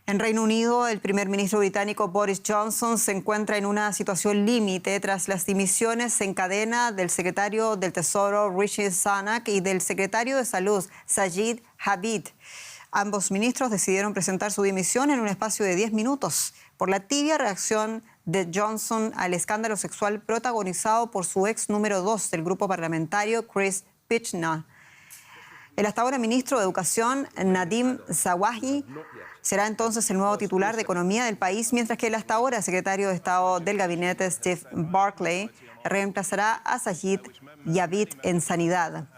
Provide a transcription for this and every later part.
En Reino Unido, el primer ministro británico Boris Johnson se encuentra en una situación límite tras las dimisiones en cadena del secretario del Tesoro Rishi Sunak y del secretario de Salud Sajid Javid. Ambos ministros decidieron presentar su dimisión en un espacio de 10 minutos por la tibia reacción de Johnson al escándalo sexual protagonizado por su ex número 2 del grupo parlamentario, Chris Pitchner. El hasta ahora ministro de Educación, Nadhim Zahawi, será entonces el nuevo titular de Economía del país, mientras que el hasta ahora secretario de Estado del gabinete, Steve Barclay, reemplazará a Sajid Javid en Sanidad.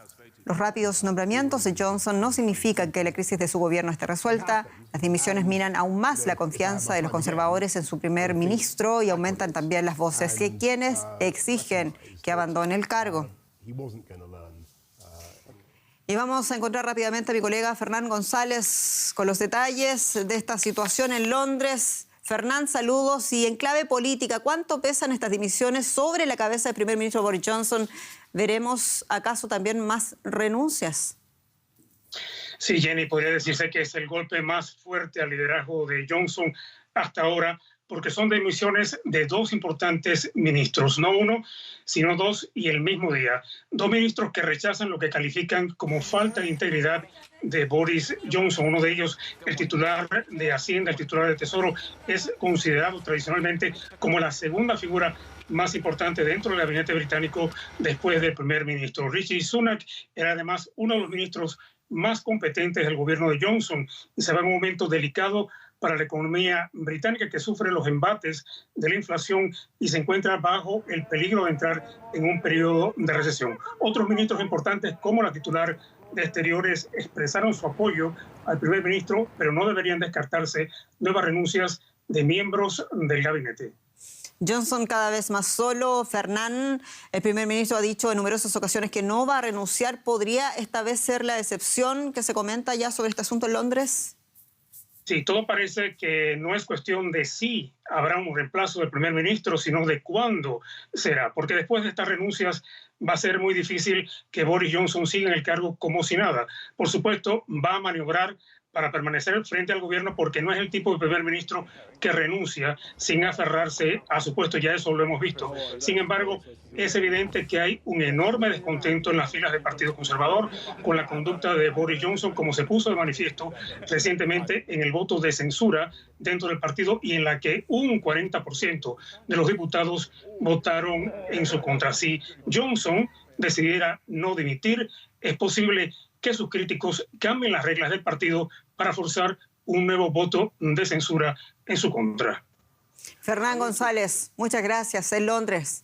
Los rápidos nombramientos de Johnson no significan que la crisis de su gobierno esté resuelta. Las dimisiones minan aún más la confianza de los conservadores en su primer ministro y aumentan también las voces de quienes exigen que abandone el cargo. Y vamos a encontrar rápidamente a mi colega Fernán González con los detalles de esta situación en Londres. Fernán, saludos. Y en clave política, ¿cuánto pesan estas dimisiones sobre la cabeza del primer ministro Boris Johnson? ¿Veremos acaso también más renuncias? Sí, Jenny, podría decirse que es el golpe más fuerte al liderazgo de Johnson hasta ahora, porque son dimisiones de dos importantes ministros, no uno, sino dos y el mismo día. Dos ministros que rechazan lo que califican como falta de integridad de Boris Johnson. Uno de ellos, el titular de Hacienda, el titular de Tesoro, es considerado tradicionalmente como la segunda figura más importante dentro del gabinete británico después del primer ministro. Rishi Sunak era además uno de los ministros más competentes del gobierno de Johnson y se va en un momento delicado para la economía británica, que sufre los embates de la inflación y se encuentra bajo el peligro de entrar en un periodo de recesión. Otros ministros importantes, como la titular de Exteriores, expresaron su apoyo al primer ministro, pero no deberían descartarse nuevas renuncias de miembros del gabinete. Johnson cada vez más solo. Fernán, el primer ministro ha dicho en numerosas ocasiones que no va a renunciar. ¿Podría esta vez ser la excepción que se comenta ya sobre este asunto en Londres? Sí, todo parece que no es cuestión de si habrá un reemplazo del primer ministro, sino de cuándo será, porque después de estas renuncias va a ser muy difícil que Boris Johnson siga en el cargo como si nada. Por supuesto, va a maniobrar para permanecer frente al gobierno porque no es el tipo de primer ministro que renuncia sin aferrarse a su puesto, ya eso lo hemos visto. Sin embargo, es evidente que hay un enorme descontento en las filas del Partido Conservador con la conducta de Boris Johnson, como se puso de manifiesto recientemente en el voto de censura dentro del partido y en la que un 40% de los diputados votaron en su contra. Si Johnson decidiera no dimitir, es posible que sus críticos cambien las reglas del partido para forzar un nuevo voto de censura en su contra. Fernán González, muchas gracias. En Londres.